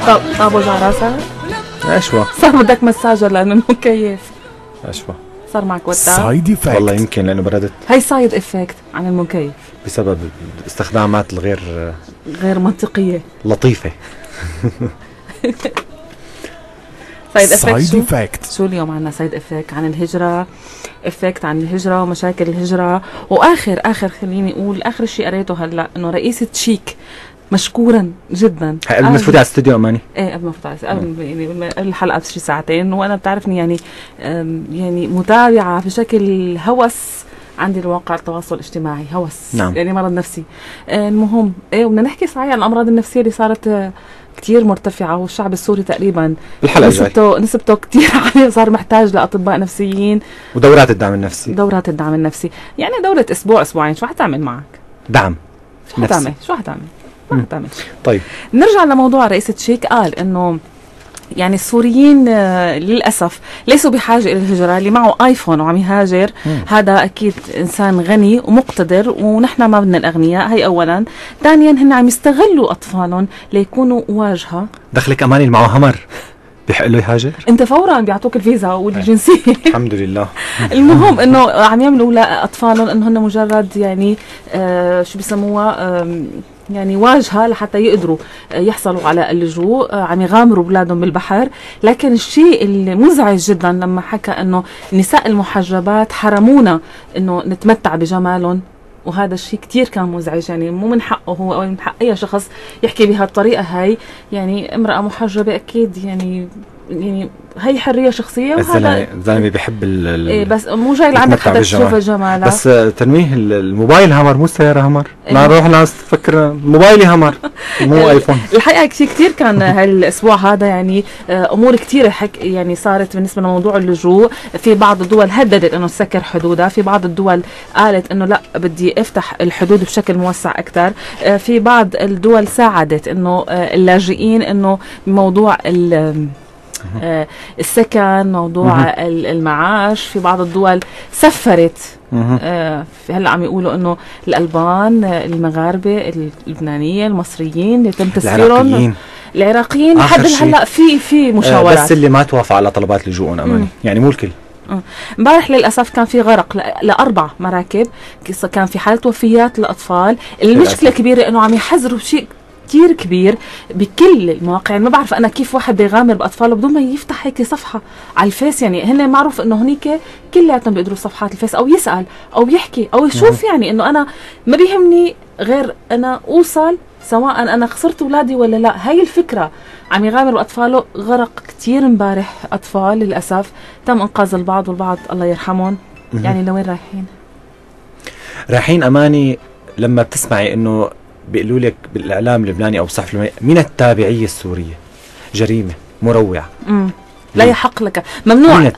طب وجع راسك؟ اشوى صار بدك مساجر لانه المكيف اشوى صار معك وتر؟ سايد افكت. والله يمكن لانه بردت هي سايد افكت عن المكيف بسبب استخدامات الغير غير منطقية. لطيفة. سايد افكت سايد افكت. شو اليوم عنا سايد افكت عن الهجرة، افكت عن الهجرة ومشاكل الهجرة، واخر خليني اقول اخر شيء قريته هلا انه رئيسة شيك مشكورا جدا. قبل ما تفوتي على الاستوديو اماني؟ ايه قبل ما افوت على يعني الحلقة بشي ساعتين، وانا بتعرفني يعني متابعة بشكل هوس عندي لمواقع التواصل الاجتماعي، هوس. نعم. يعني مرض نفسي. المهم بدنا نحكي صحيح عن الامراض النفسية اللي صارت كتير مرتفعة، والشعب السوري تقريبا الحلقة الجاية نسبته كتير عالية، صار محتاج لأطباء نفسيين ودورات الدعم النفسي. دورات الدعم النفسي، يعني دورة أسبوع أسبوعين شو حتعمل معك؟ دعم شو حتعمل؟ ما حتعمل. طيب نرجع لموضوع رئيسة شيك. قال إنه يعني السوريين للأسف ليسوا بحاجة إلى الهجرة. اللي معه آيفون وعم يهاجر هذا أكيد إنسان غني ومقتدر، ونحن ما بدنا الأغنياء. هي أولا. ثانيا هن عم يستغلوا أطفالهم ليكونوا واجهة. دخلك أماني اللي معه همر بيحق له يهاجر؟ انت فورا بيعطوك الفيزا والجنسيه. الحمد لله. المهم انه عم يعملوا لاطفالهم انه هن مجرد يعني شو بيسموها يعني واجهه لحتى يقدروا يحصلوا على اللجوء. عم يغامروا اولادهم بالبحر. لكن الشيء المزعج جدا لما حكى انه النساء المحجبات حرمونا انه نتمتع بجمالهم، وهذا الشيء كتير كان مزعج. يعني مو من حقه هو او من حق اي شخص يحكي بهالطريقه هاي. يعني امراه محجبه اكيد يعني هي حريه شخصيه، وهذا الزلمه بيحب إيه بس مو جاي لعندك حتى تشوف جمالها. بس تنويه الموبايل همر مو السياره همر. ما نروح ناس تفكر موبايلي همر مو ايفون. الحقيقه كثير كان هالاسبوع هذا يعني امور كثيره يعني صارت بالنسبه لموضوع اللجوء. في بعض الدول هددت انه تسكر حدودها، في بعض الدول قالت انه لا بدي افتح الحدود بشكل موسع اكثر، في بعض الدول ساعدت انه اللاجئين انه موضوع السكن، موضوع المعاش. في بعض الدول سفرت. هلا عم يقولوا انه الالبان، المغاربه، اللبنانيه، المصريين يتم تسفيرهم، العراقيين لحد هلا في مشاورات. بس اللي ما توافق على طلبات لجوءهم اماني، يعني مو الكل. امبارح للاسف كان في غرق لاربع مراكب، كان في حاله وفيات للاطفال. المشكله كبيره انه عم يحذروا شيء كتير كبير بكل المواقع. يعني ما بعرف انا كيف واحد بيغامر باطفاله بدون ما يفتح هيك صفحه على الفيس. يعني هن معروف انه هنيك كلياتهم بيقدروا صفحات الفيس، او يسال او يحكي او يشوف. يعني انه انا ما بيهمني غير انا اوصل سواء انا خسرت اولادي ولا لا. هاي الفكره. عم يغامر باطفاله. غرق كتير امبارح اطفال للاسف. تم انقاذ البعض والبعض الله يرحمهم. يعني لوين رايحين اماني؟ لما بتسمعي انه بيقولوا لك بالاعلام اللبناني او الصحف اللبناني من التابعيه السوريه جريمه مروعه. لا يحق لك، ممنوع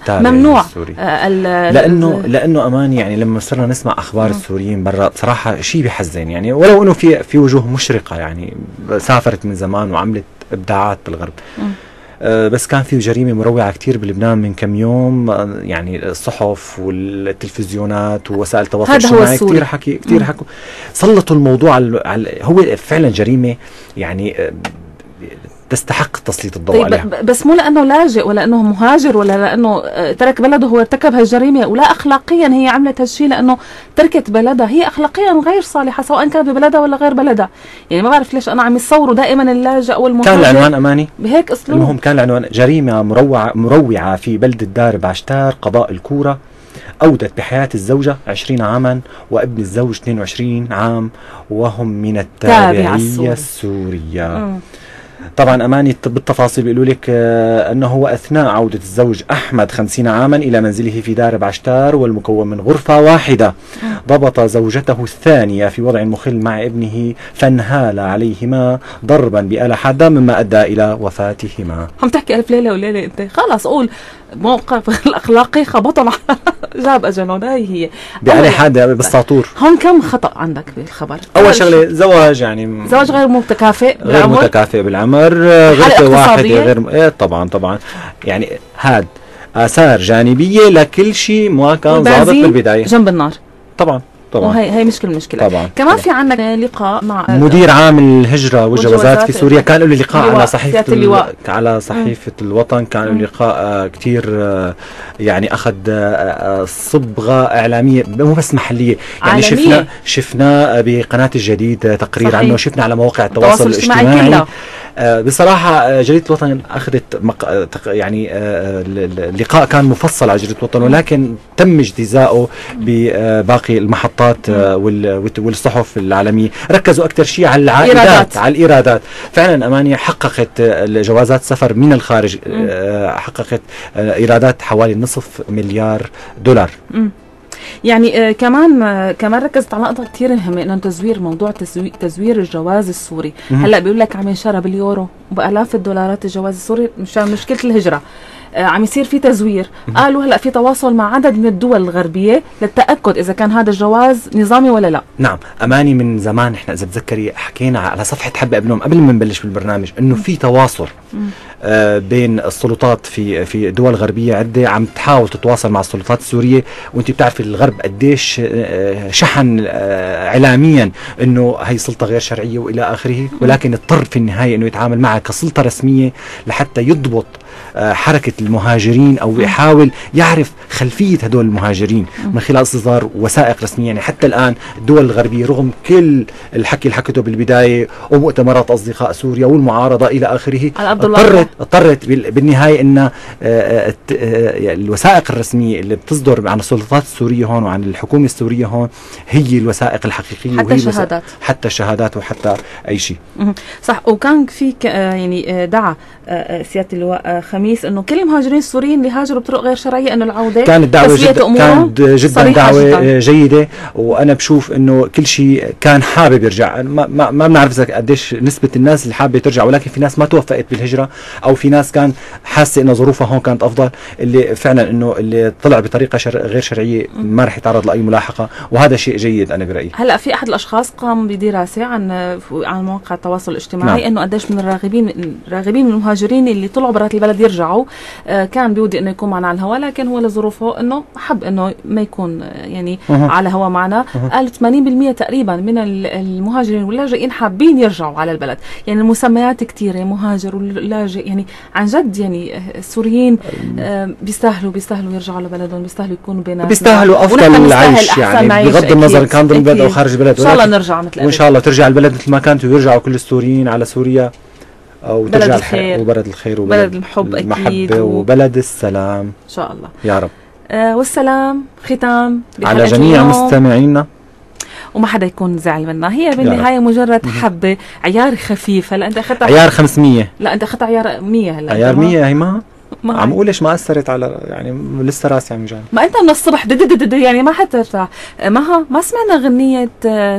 لانه اماني يعني لما صرنا نسمع اخبار السوريين برا صراحه شيء بحزن. يعني ولو انه في وجوه مشرقه يعني سافرت من زمان وعملت ابداعات بالغرب، بس كان في جريمه مروعه كتير بلبنان من كم يوم. يعني الصحف والتلفزيونات ووسائل التواصل الاجتماعي كتير حكوا سلطوا الموضوع هو فعلا جريمه يعني تستحق تسليط الضوء عليها. بس مو لانه لاجئ ولا انه مهاجر ولا لانه ترك بلده هو ارتكب هالجريمه، ولا اخلاقيا هي عملت هالشيء لانه تركت بلدها. هي اخلاقيا غير صالحه سواء كانت ببلدها ولا غير بلدها. يعني ما بعرف ليش انا عم يصوروا دائما اللاجئ والمهاجر. كان العنوان اماني بهيك اسلوب. المهم كان العنوان جريمه مروعه في بلده دارب عشتار قضاء الكوره أودت بحياة الزوجة 20 عاما وابن الزوج 22 عام وهم من التابعية السورية. طبعا أماني بالتفاصيل بيقولوا لك أنه وأثناء عودة الزوج أحمد 50 عاما إلى منزله في دارب عشتار والمكون من غرفة واحدة، ضبط زوجته الثانية في وضع مخل مع ابنه فانهال عليهما ضربا بآلة حادة مما أدى إلى وفاتهما. عم تحكي ألف ليلة وليلة أنت. خلاص قول موقف الأخلاقي خبطهم جاب أجلهم. هي بآلة حادة بالساطور. هون كم خطأ عندك بالخبر؟ أول شغلة زواج يعني زواج غير متكافئ بالعمر، غرفة واحدة غير طبعا يعني هاد آثار جانبية لكل شيء ما كان ضابط بالبداية. جنب النار طبعا طبعا. وهي مش كل مشكله طبعا. كمان في عندنا لقاء مع مدير عام الهجره والجوازات في سوريا، كان له لقاء على صحيفه على صحيفه الوطن، كان له لقاء كثير يعني اخذ صبغه اعلاميه مو بس محليه، يعني شفناه بقناه الجديد تقرير عنه، شفنا على مواقع التواصل الاجتماعي. بصراحة جريدة الوطن أخذت يعني اللقاء كان مفصل على جريدة الوطن، ولكن تم اجتزاؤه بباقي المحطات والصحف العالمية. ركزوا أكثر شيء على العائدات، على الإيرادات. فعلا أماني حققت جوازات سفر من الخارج حققت إيرادات حوالي $500 مليار. يعني كمان ركزت على نقطه كثير مهمه، انه موضوع تزوير الجواز السوري. هلا بيقول لك عم ينشرى باليورو وبالاف الدولارات الجواز السوري مشان مشكله الهجره. عم يصير في تزوير. قالوا هلا في تواصل مع عدد من الدول الغربيه للتاكد اذا كان هذا الجواز نظامي ولا لا. نعم اماني، من زمان احنا اذا بتذكري حكينا على صفحه حب ابنهم قبل ما نبلش بالبرنامج انه في تواصل بين السلطات في دول غربيه عده عم تحاول تتواصل مع السلطات السوريه. وانت بتعرفي الغرب قديش شحن اعلاميا انه هي سلطه غير شرعيه والى اخره، ولكن اضطر في النهايه انه يتعامل معها كسلطه رسميه لحتى يضبط حركة المهاجرين أو يحاول يعرف خلفية هدول المهاجرين من خلال إصدار وثائق رسمية. يعني حتى الآن الدول الغربية رغم كل الحكي اللي حكته بالبداية ومؤتمرات أصدقاء سوريا والمعارضة إلى آخره، اضطرت بالنهاية أن الوثائق الرسمية اللي بتصدر عن السلطات السورية هون وعن الحكومة السورية هون هي الوثائق الحقيقية، حتى الشهادات، حتى الشهادات وحتى أي شيء. صح. وكان في يعني دعا سيادة اللواء خميس انه كل المهاجرين السوريين اللي هاجروا بطرق غير شرعيه انه العوده كانت دعوه جدا دعوه جيده. وانا بشوف انه كل شيء كان حابب يرجع. ما بنعرف قديش نسبه الناس اللي حابه ترجع، ولكن في ناس ما توفقت بالهجره او في ناس كان حاسه انه ظروفها هون كانت افضل، اللي فعلا انه اللي طلع بطريقه غير شرعيه ما راح يتعرض لاي ملاحقه، وهذا شيء جيد انا برايي. هلا في احد الاشخاص قام بدراسه عن مواقع التواصل الاجتماعي انه قديش من الراغبين من المهاجرين اللي طلعوا برات البلد يرجعوا. كان بيودي انه يكون معنا على الهواء، لكن هو لظروفه انه حب انه ما يكون يعني على هوا معنا. قال 80% تقريبا من المهاجرين واللاجئين حابين يرجعوا على البلد. يعني المسميات كثيره، مهاجر ولاجئ، يعني عن جد يعني السوريين بيستاهلوا يرجعوا لبلدهم، بيستاهلوا يكونوا بيناتنا، بيستاهلوا افضل العيش يعني بغض النظر كان ضمن البلد او خارج البلد. ان شاء الله نرجع مثل وان شاء الله ترجع البلد مثل ما كانت ويرجعوا كل السوريين على سوريا، أو بلد الخير وبلد الخير وبلد المحبة وبلد السلام إن شاء الله يا رب. والسلام ختام على جميع مستمعينا، وما حدا يكون زعل منها. هي بالنهاية مجرد حبة عيار خفيف. هلا أنت أخذت عيار 500، لا أنت أخذت عيار 100. هلا عيار 100 هي ما عم اقول ليش ما اثرت على يعني لسه راسي عم يوجعني. ما انت من الصبح يعني ما حترتاح. ما سمعنا غنية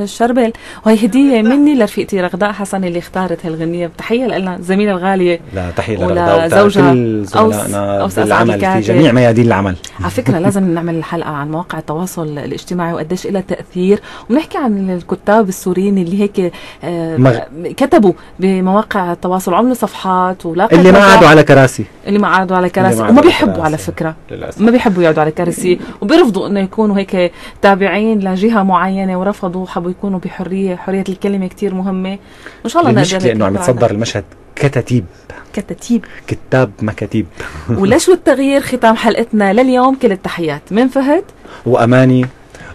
شربل، وهي هدية مني لرفيقتي رغداء حسن اللي اختارت هالغنية. بتحية لنا الزميلة الغالية. لا تحية لرغداء وزوجها كل زملائنا بالعمل في جميع ميادين العمل. على فكرة لازم نعمل الحلقة عن مواقع التواصل الاجتماعي وقديش لها تأثير، ونحكي عن الكتاب السوريين اللي هيك كتبوا بمواقع التواصل وعملوا صفحات اللي ما قعدوا على كراسي، وما بيحبوا على فكرة للأسف. ما بيحبوا يقعدوا على كرسي، وبيرفضوا انه يكونوا هيك تابعين لجهة معينة، ورفضوا حبوا يكونوا حرية الكلمة كتير مهمة. ان شاء الله المشكلة انه عم يتصدر المشهد كتاتيب كتاب مكاتيب. وليش والتغيير ختام حلقتنا لليوم. كل التحيات من فهد وأماني،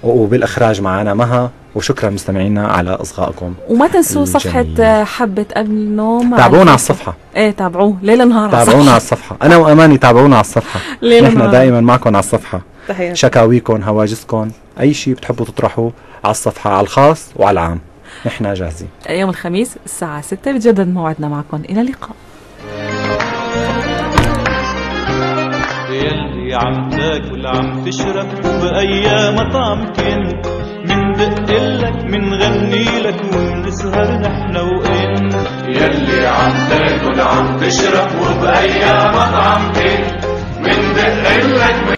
وبالإخراج معنا مها، وشكرا مستمعينا على إصغائكم. وما تنسوا صفحة حبة قبل النوم، تابعونا على الصفحة. ايه تابعوه ليل نهار، تابعونا على الصفحة. أنا وأماني تابعونا على الصفحة. نحن دائما معكم على الصفحة. تحياتي. شكاويكم، هواجسكم، أي شيء بتحبوا تطرحوه على الصفحة، على الخاص وعلى العام، نحن جاهزين. يوم الخميس الساعة 6 بتجدد موعدنا معكم. إلى اللقاء. يلي عم تاكل عم تشرب بأي مطعم كنت، من دقلك من غنيلك ونسهر نحن وإنت. يلي عم تاكل عم تشرب وبأي مطعم كنت، من دقلك